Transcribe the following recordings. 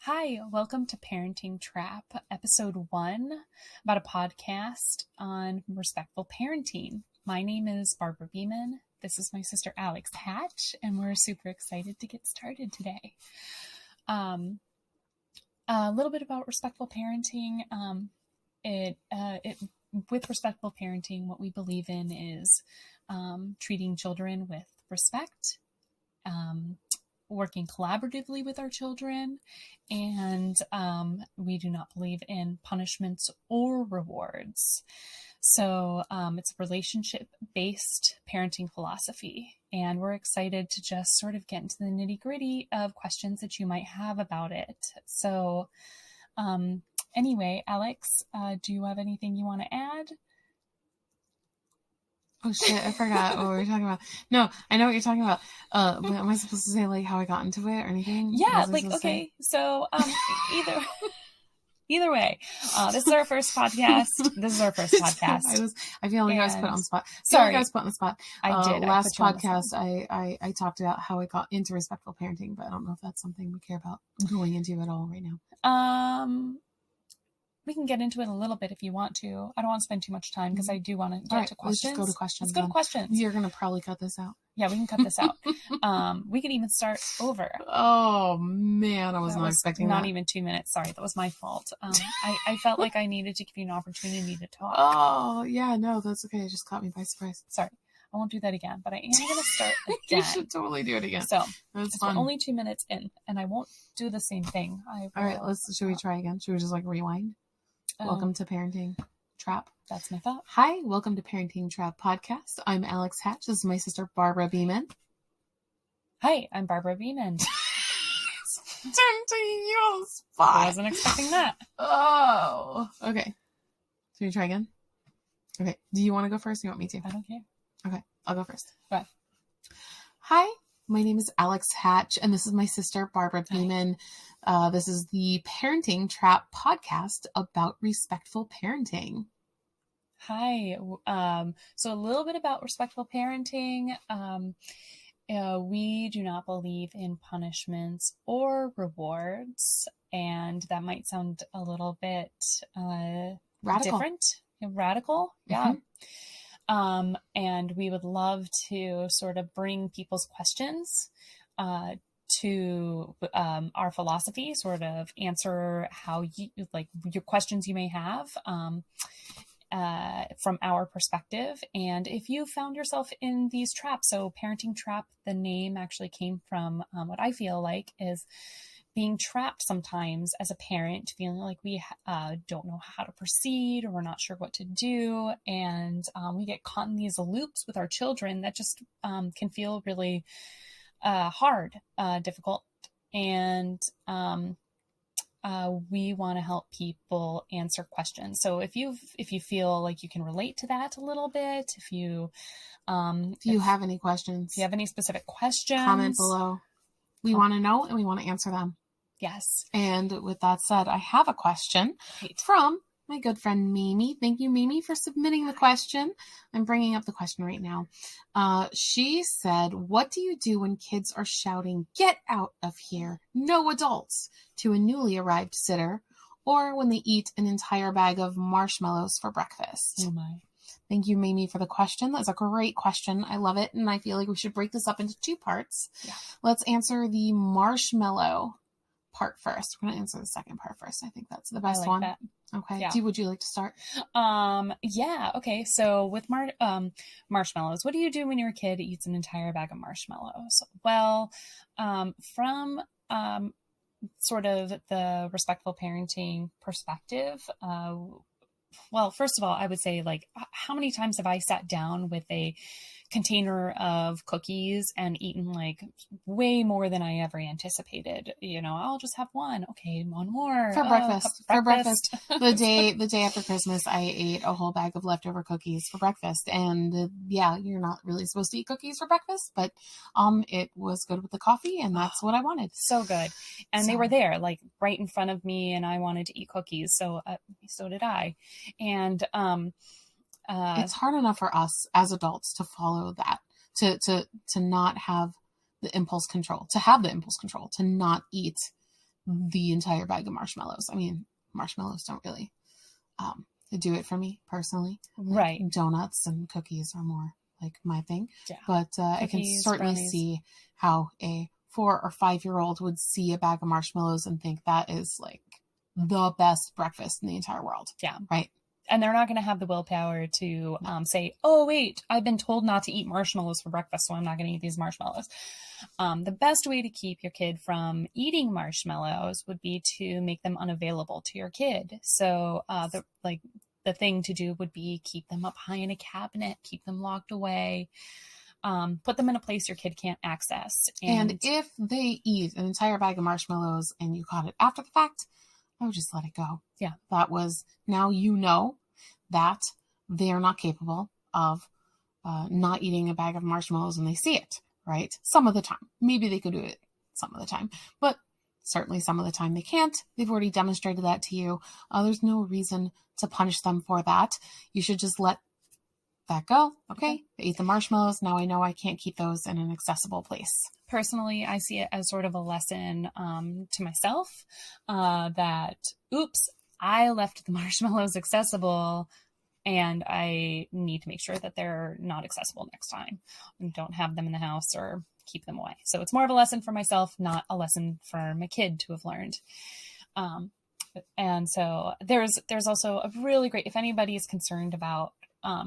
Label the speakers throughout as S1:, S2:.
S1: Hi, welcome to Parenting Trap, episode 1, about a podcast on respectful parenting. My name is Barbara Beeman. This is my sister Alex Hatch, and we're super excited to get started today. A little bit about respectful parenting. With respectful parenting, what we believe in is treating children with respect, working collaboratively with our children, and we do not believe in punishments or rewards. So it's a relationship-based parenting philosophy, and we're excited to just sort of get into the nitty-gritty of questions that you might have about it. So anyway, Alex, do you have anything you want to add?
S2: Oh shit, I forgot what we were talking about. No, I know what you're talking about. But am I supposed to say like how I got into it or anything?
S1: Yeah, like, okay. So either way, this is our first podcast.
S2: I feel like I was put on the spot.
S1: Sorry.
S2: I was put on the spot.
S1: I did.
S2: Last podcast, I talked about how I got into respectful parenting, but I don't know if that's something we care about going into at all right now.
S1: We can get into it a little bit if you want to. I don't want to spend too much time because I do want to get to questions.
S2: Let's just go to questions.
S1: Let's go to questions.
S2: You're going to probably cut this out.
S1: Yeah, we can cut this out. We could even start over.
S2: Oh, man. I was not expecting that.
S1: Not even 2 minutes. Sorry, that was my fault. I felt like I needed to give you an opportunity to talk.
S2: Oh, yeah. No, that's okay. It just caught me by surprise.
S1: Sorry. I won't do that again, but I am going to start again.
S2: You should totally do it again.
S1: So,
S2: that's fun.
S1: We're only 2 minutes in, and I won't do the same thing.
S2: All right, should we try again? Should we just like rewind? Welcome to Parenting Trap.
S1: That's my thought.
S2: Hi, welcome to Parenting Trap Podcast. I'm Alex Hatch. This is my sister Barbara Beeman.
S1: Hi, I'm Barbara Beeman.
S2: Turn to you on the spot.
S1: I wasn't expecting that.
S2: Oh, okay. Should we try again? Okay. Do you want to go first? Or you want me to?
S1: I don't care.
S2: Okay, I'll go first.
S1: Go ahead.
S2: Hi, my name is Alex Hatch, and this is my sister Barbara Beeman. This is the Parenting Trap podcast about respectful parenting.
S1: Hi. So a little bit about respectful parenting. We do not believe in punishments or rewards, and that might sound a little bit different. Radical. Yeah. Mm-hmm. And we would love to sort of bring people's questions to our philosophy, sort of answer how you like your questions you may have from our perspective. And if you found yourself in these traps, so Parenting Trap, the name actually came from what I feel like is being trapped sometimes as a parent, feeling like we don't know how to proceed or we're not sure what to do. And we get caught in these loops with our children that just can feel really hard, difficult. And we want to help people answer questions. So if you feel like you can relate to that a little bit, if you
S2: have any questions,
S1: if you have any specific questions,
S2: comment below. We want to know and we want to answer them.
S1: Yes.
S2: And with that said, I have a question from my good friend Mimi. Thank you, Mimi, for submitting the question. I'm bringing up the question right now. She said, what do you do when kids are shouting, "Get out of here, no adults," to a newly arrived sitter, or when they eat an entire bag of marshmallows for breakfast?
S1: Oh my.
S2: Thank you, Mimi, for the question. That's a great question. I love it. And I feel like we should break this up into 2 parts.
S1: Yeah.
S2: Let's answer the marshmallow part first. We're going to answer the second part first. I think that's the best one. That. Okay. Yeah. Would you like to start?
S1: Yeah. Okay. So with marshmallows, what do you do when your kid eats an entire bag of marshmallows? Well, from sort of the respectful parenting perspective, well, first of all, I would say, like, how many times have I sat down with a container of cookies and eaten like way more than I ever anticipated? You know, I'll just have one. Okay, one more
S2: for breakfast. For breakfast, the day after Christmas, I ate a whole bag of leftover cookies for breakfast. And yeah, you're not really supposed to eat cookies for breakfast, but it was good with the coffee, and that's what I wanted.
S1: So good, and they were there, like right in front of me, and I wanted to eat cookies, so did I. And
S2: it's hard enough for us as adults to follow that, to not have the impulse control, to not eat the entire bag of marshmallows. I mean, marshmallows don't really do it for me personally.
S1: Right.
S2: Like, donuts and cookies are more like my thing.
S1: Yeah.
S2: But I can
S1: Cookies,
S2: certainly
S1: brownies.
S2: see how a 4 or 5-year-old would see a bag of marshmallows and think that is like the best breakfast in the entire world.
S1: Yeah.
S2: Right.
S1: And they're not going to have the willpower to say, oh, wait, I've been told not to eat marshmallows for breakfast, so I'm not going to eat these marshmallows. The best way to keep your kid from eating marshmallows would be to make them unavailable to your kid. So the thing to do would be keep them up high in a cabinet, keep them locked away, put them in a place your kid can't access.
S2: And if they eat an entire bag of marshmallows and you caught it after the fact, I would just let it go.
S1: Yeah.
S2: That was, now you know that they are not capable of not eating a bag of marshmallows when they see it, right? Some of the time. Maybe they could do it some of the time, but certainly some of the time they can't. They've already demonstrated that to you. There's no reason to punish them for that. You should just let that go. Okay. They ate the marshmallows. Now I know I can't keep those in an accessible place.
S1: Personally, I see it as sort of a lesson to myself that, oops, I left the marshmallows accessible and I need to make sure that they're not accessible next time and don't have them in the house or keep them away. So it's more of a lesson for myself, not a lesson for my kid to have learned. And so there's also a really great, if anybody is concerned about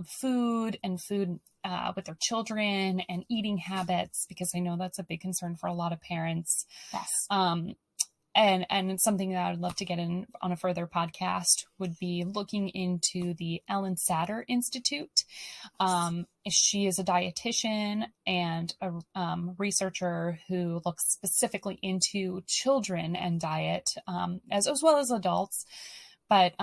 S1: food and food with their children and eating habits, because I know that's a big concern for a lot of parents.
S2: Yes.
S1: And it's something that I would love to get in on a further podcast would be looking into the Ellen Satter Institute. She is a dietitian and a researcher who looks specifically into children and diet, as well as adults. But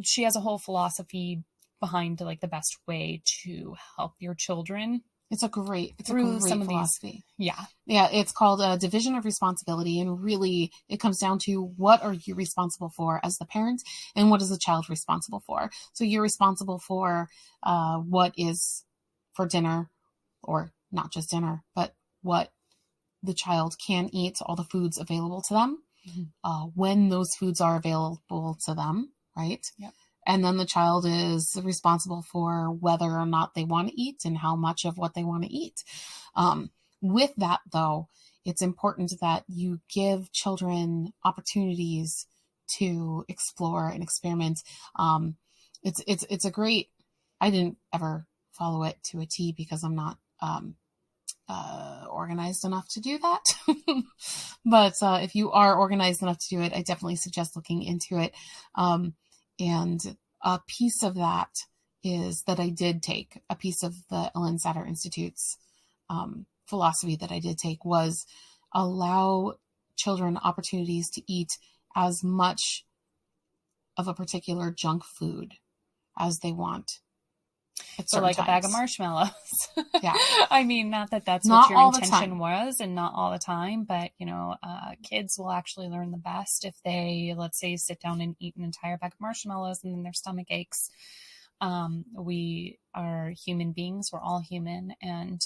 S1: she has a whole philosophy behind like the best way to help your children.
S2: It's a great philosophy.
S1: Yeah.
S2: It's called Division of Responsibility. And really it comes down to what are you responsible for as the parent and what is the child responsible for? So you're responsible for what is for dinner, or not just dinner, but what the child can eat, all the foods available to them, when those foods are available to them, right?
S1: Yep.
S2: And then the child is responsible for whether or not they want to eat and how much of what they want to eat. With that, though, it's important that you give children opportunities to explore and experiment. It's a great, I didn't ever follow it to a T because I'm not organized enough to do that. But if you are organized enough to do it, I definitely suggest looking into it. And a piece of that is that I did take, a piece of the Ellen Satter Institute's philosophy that I did take was allow children opportunities to eat as much of a particular junk food as they want.
S1: So like times. A bag of marshmallows.
S2: Yeah.
S1: I mean, not that that's
S2: not
S1: what your intention was and not all the time, but kids will actually learn the best if they, let's say, sit down and eat an entire bag of marshmallows and then their stomach aches. We are human beings. We're all human. And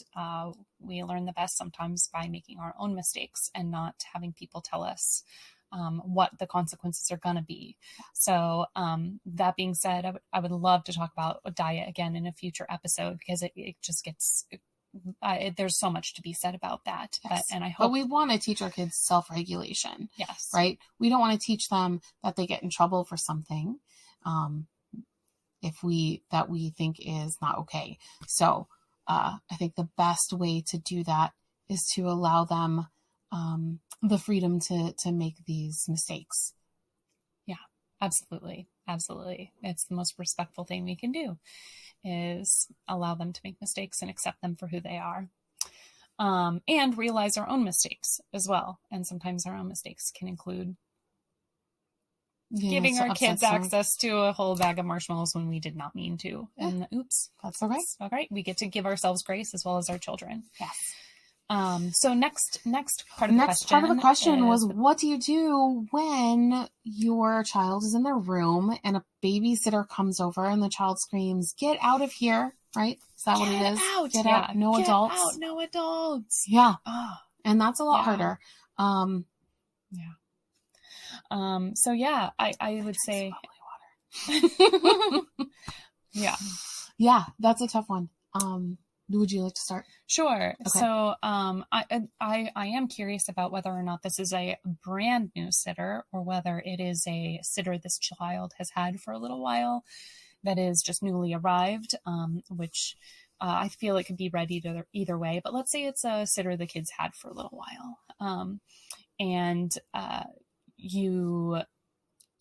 S1: we learn the best sometimes by making our own mistakes and not having people tell us what the consequences are going to be. So that being said, I would love to talk about a diet again in a future episode because it just gets, there's so much to be said about that.
S2: Yes.
S1: And I hope.
S2: But we want to teach our kids self-regulation.
S1: Yes.
S2: Right? We don't want to teach them that they get in trouble for something that we think is not okay. So I think the best way to do that is to allow them the freedom to make these mistakes.
S1: Yeah, absolutely. Absolutely. It's the most respectful thing we can do is allow them to make mistakes and accept them for who they are. And realize our own mistakes as well. And sometimes our own mistakes can include giving our kids access to a whole bag of marshmallows when we did not mean to. Yeah. And oops,
S2: that's all right.
S1: All right. We get to give ourselves grace as well as our children.
S2: Yes.
S1: So next part of the
S2: question was, what do you do when your child is in their room and a babysitter comes over and the child screams, "Get out of here!" Right? Is that what it is? Get out! No adults.
S1: Get out! No adults.
S2: Yeah.
S1: Oh.
S2: And that's a lot harder.
S1: Yeah. So yeah, I would say, yeah.
S2: Yeah, that's a tough one. Would you like to start?
S1: Sure.
S2: Okay.
S1: So, I am curious about whether or not this is a brand new sitter or whether it is a sitter this child has had for a little while that is just newly arrived, which I feel it could be read either way. But let's say it's a sitter the kids had for a little while, and you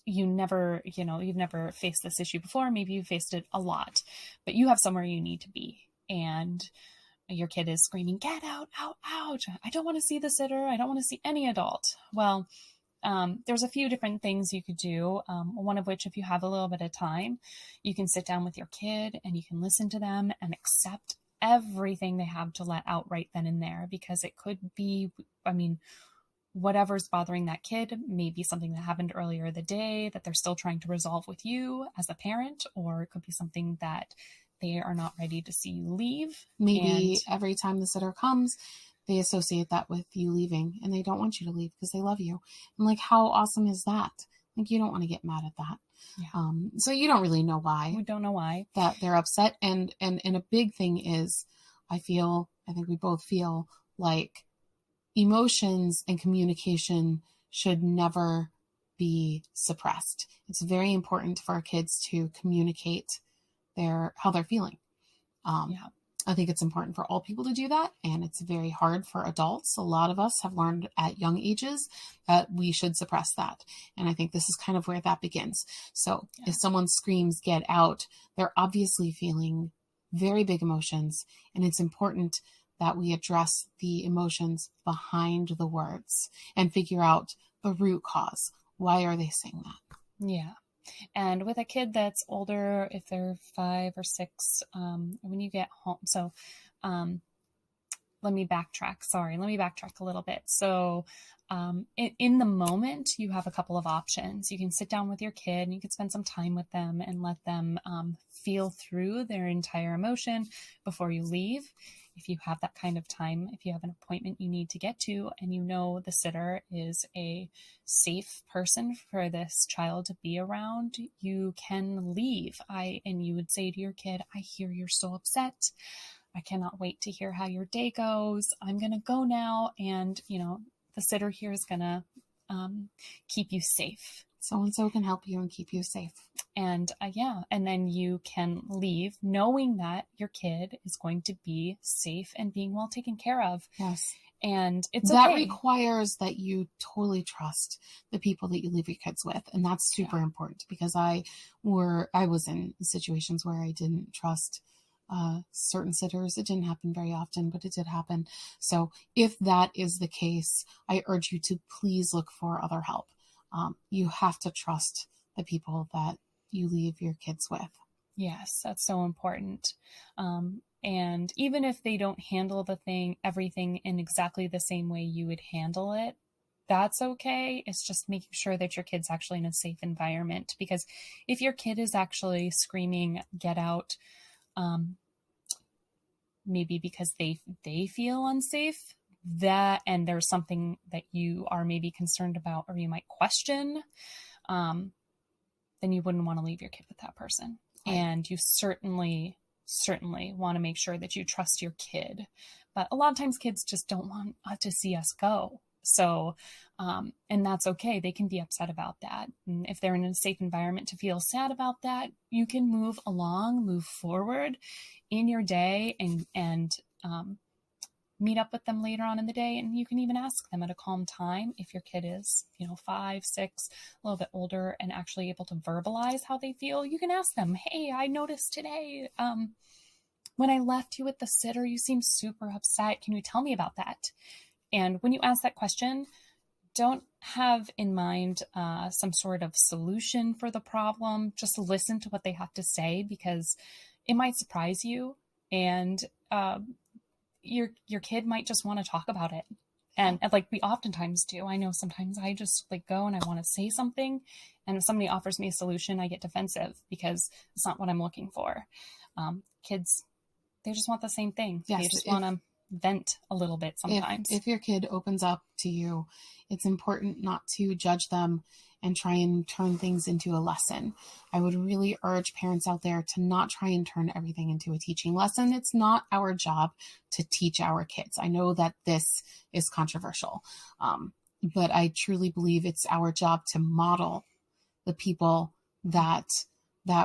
S1: never, you've never faced this issue before. Maybe you faced it a lot, but you have somewhere you need to be, and your kid is screaming, "Get out, out, out. I don't want to see the sitter. I don't want to see any adult." Well, there's a few different things you could do. One of which, if you have a little bit of time, you can sit down with your kid and you can listen to them and accept everything they have to let out right then and there, because it could be, whatever's bothering that kid may be something that happened earlier the day that they're still trying to resolve with you as a parent, or it could be something that they are not ready to see you leave.
S2: Maybe every time the sitter comes, they associate that with you leaving and they don't want you to leave because they love you. And like, how awesome is that? Like, you don't want to get mad at that.
S1: Yeah.
S2: So you don't really know why.
S1: We don't know why.
S2: That they're upset. And a big thing is, I think we both feel like emotions and communication should never be suppressed. It's very important for our kids to communicate how they're feeling. I think it's important for all people to do that, and it's very hard for adults. A lot of us have learned at young ages that we should suppress that, and I think this is kind of where that begins. So if someone screams, "Get out," they're obviously feeling very big emotions, and it's important that we address the emotions behind the words and figure out the root cause. Why are they saying that?
S1: Yeah. And with a kid that's older, if they're 5 or 6, when you get home, so let me backtrack. Sorry, let me backtrack a little bit. So in the moment, you have a couple of options. You can sit down with your kid and you can spend some time with them and let them feel through their entire emotion before you leave. If you have that kind of time, if you have an appointment you need to get to, and you know the sitter is a safe person for this child to be around, you can leave. And you would say to your kid, "I hear you're so upset. I cannot wait to hear how your day goes. I'm going to go now. And, the sitter here is going to keep you safe.
S2: So-and-so can help you and keep you safe."
S1: And and then you can leave knowing that your kid is going to be safe and being well taken care of.
S2: Yes.
S1: And it's
S2: that
S1: okay.
S2: requires that you totally trust the people that you leave your kids with. And that's super important, because I was in situations where I didn't trust certain sitters. It didn't happen very often, but it did happen. So if that is the case, I urge you to please look for other help. You have to trust the people that you leave your kids with.
S1: Yes, that's so important. And even if they don't handle everything in exactly the same way you would handle it, that's okay. It's just making sure that your kid's actually in a safe environment. Because if your kid is actually screaming, "Get out," maybe because they feel unsafe, and there's something that you are maybe concerned about or you might question, then you wouldn't want to leave your kid with that person. Right. And you certainly want to make sure that you trust your kid. But a lot of times kids just don't want to see us go. So, and that's okay. They can be upset about that. And if they're in a safe environment to feel sad about that, you can move forward in your day and meet up with them later on in the day. And you can even ask them at a calm time, if your kid is, 5, 6, a little bit older and actually able to verbalize how they feel. You can ask them, "Hey, I noticed today, when I left you with the sitter, you seemed super upset. Can you tell me about that?" And when you ask that question, don't have in mind some sort of solution for the problem. Just listen to what they have to say, because it might surprise you, and your kid might just want to talk about it. And like we oftentimes do. I know sometimes I just go and I want to say something, and if somebody offers me a solution, I get defensive because it's not what I'm looking for. Kids, they just want the same thing.
S2: Yes,
S1: they just want to vent a little bit sometimes.
S2: If your kid opens up to you, it's important not to judge them and try and turn things into a lesson. I would really urge parents out there to not try and turn everything into a teaching lesson. It's not our job to teach our kids. I know that this is controversial, but I truly believe it's our job to model the people that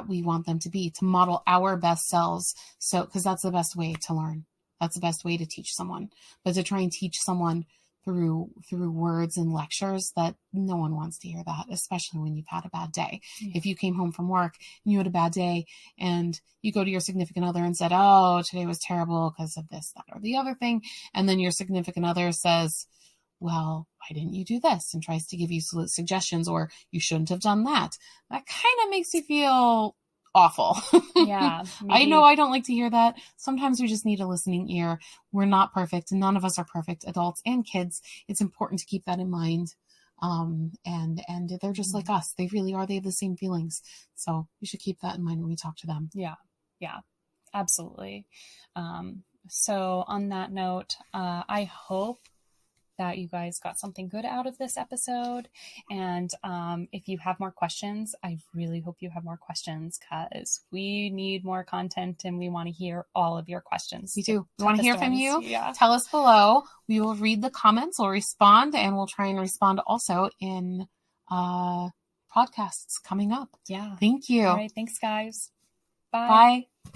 S2: we want them to be, to model our best selves. So, because that's the best way to learn. That's the best way to teach someone. But to try and teach someone through words and lectures, that no one wants to hear that, especially when you've had a bad day. Yeah. If you came home from work and you had a bad day and you go to your significant other and said, oh, today was terrible because of this, that, or the other thing. And then your significant other says, well, why didn't you do this? And tries to give you suggestions, or you shouldn't have done that. That kind of makes you feel awful.
S1: Yeah.
S2: I know I don't like to hear that. Sometimes we just need a listening ear. We're not perfect. None of us are perfect, adults and kids. It's important to keep that in mind. And they're just like us. They really are. They have the same feelings. So we should keep that in mind when we talk to them.
S1: Yeah. Yeah, absolutely. So on that note, I hope that you guys got something good out of this episode. And if you have more questions, I really hope you have more questions, because we need more content and we want to hear all of your questions.
S2: We do. We want to hear from you.
S1: Yeah.
S2: Tell us below. We will read the comments, we'll respond, and we'll try and respond also in podcasts coming up.
S1: Yeah.
S2: Thank you.
S1: All right. Thanks, guys.
S2: Bye. Bye.